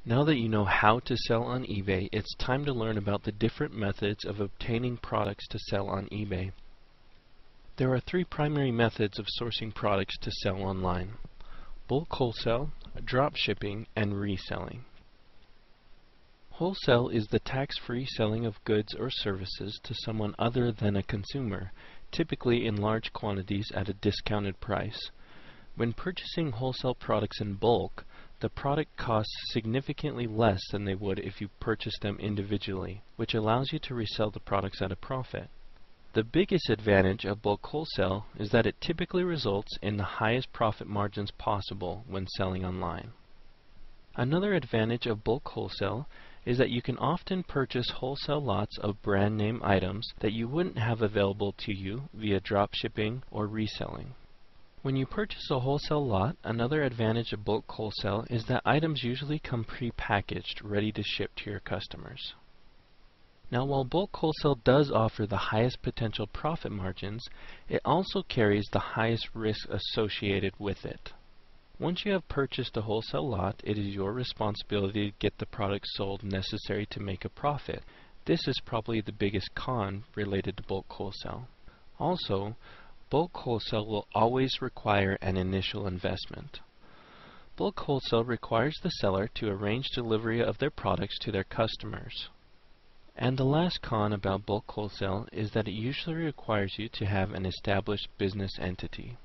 Now that you know how to sell on eBay, it's time to learn about the different methods of obtaining products to sell on eBay. There are three primary methods of sourcing products to sell online: bulk wholesale, dropshipping, and reselling. Wholesale is the tax-free selling of goods or services to someone other than a consumer, typically in large quantities at a discounted price. When purchasing wholesale products in bulk, the product costs significantly less than they would if you purchased them individually, which allows you to resell the products at a profit. The biggest advantage of bulk wholesale is that it typically results in the highest profit margins possible when selling online. Another advantage of bulk wholesale is that you can often purchase wholesale lots of brand name items that you wouldn't have available to you via dropshipping or reselling. When you purchase a wholesale lot, another advantage of bulk wholesale is that items usually come pre-packaged, ready to ship to your customers. Now, while bulk wholesale does offer the highest potential profit margins, it also carries the highest risk associated with it. Once you have purchased a wholesale lot, it is your responsibility to get the products sold necessary to make a profit. This is probably the biggest con related to bulk wholesale. Also, bulk wholesale will always require an initial investment. Bulk wholesale requires the seller to arrange delivery of their products to their customers. And the last con about bulk wholesale is that it usually requires you to have an established business entity.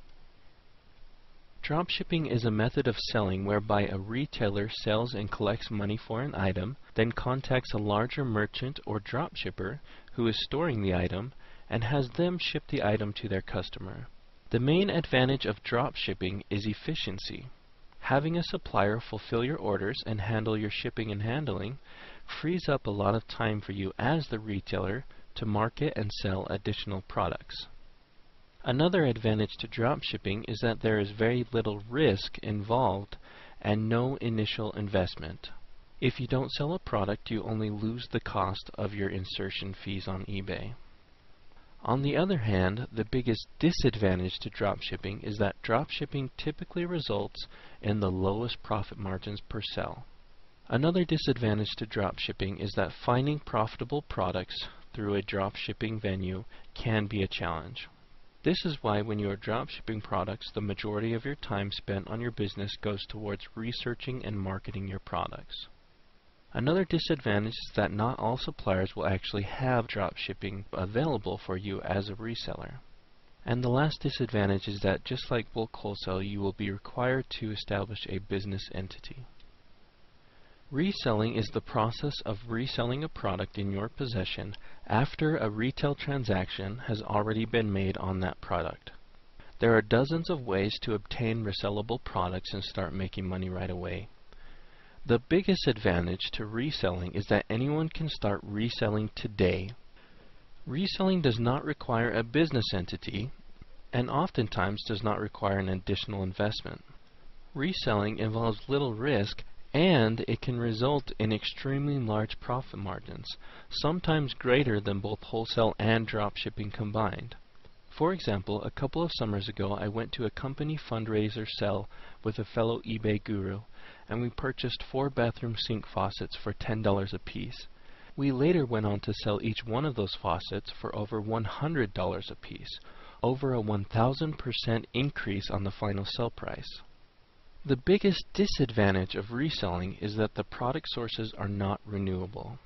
Dropshipping is a method of selling whereby a retailer sells and collects money for an item, then contacts a larger merchant or dropshipper who is storing the item and has them ship the item to their customer. The main advantage of dropshipping is efficiency. Having a supplier fulfill your orders and handle your shipping and handling frees up a lot of time for you as the retailer to market and sell additional products. Another advantage to dropshipping is that there is very little risk involved and no initial investment. If you don't sell a product, you only lose the cost of your insertion fees on eBay. On the other hand, the biggest disadvantage to dropshipping is that dropshipping typically results in the lowest profit margins per sale. Another disadvantage to dropshipping is that finding profitable products through a dropshipping venue can be a challenge. This is why when you are dropshipping products, the majority of your time spent on your business goes towards researching and marketing your products. Another disadvantage is that not all suppliers will actually have dropshipping available for you as a reseller. And the last disadvantage is that just like bulk wholesale, you will be required to establish a business entity. Reselling is the process of reselling a product in your possession after a retail transaction has already been made on that product. There are dozens of ways to obtain resellable products and start making money right away. The biggest advantage to reselling is that anyone can start reselling today. Reselling does not require a business entity and oftentimes does not require an additional investment. Reselling involves little risk and it can result in extremely large profit margins, sometimes greater than both wholesale and dropshipping combined. For example, a couple of summers ago I went to a company fundraiser sale with a fellow eBay guru, and we purchased 4 bathroom sink faucets for $10 a piece. We later went on to sell each one of those faucets for over $100 a piece, over a 1,000% increase on the final sell price. The biggest disadvantage of reselling is that the product sources are not renewable.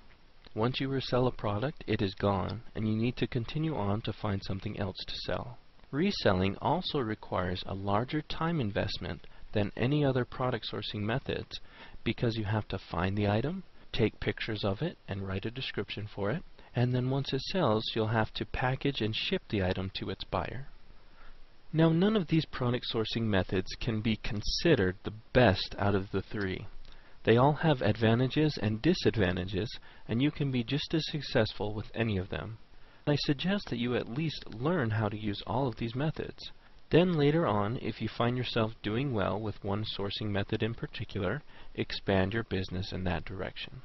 Once you resell a product, it is gone, and you need to continue on to find something else to sell. Reselling also requires a larger time investment than any other product sourcing methods because you have to find the item, take pictures of it, and write a description for it, and then once it sells, you'll have to package and ship the item to its buyer. Now, none of these product sourcing methods can be considered the best out of the three. They all have advantages and disadvantages, and you can be just as successful with any of them. I suggest that you at least learn how to use all of these methods. Then later on, if you find yourself doing well with one sourcing method in particular, expand your business in that direction.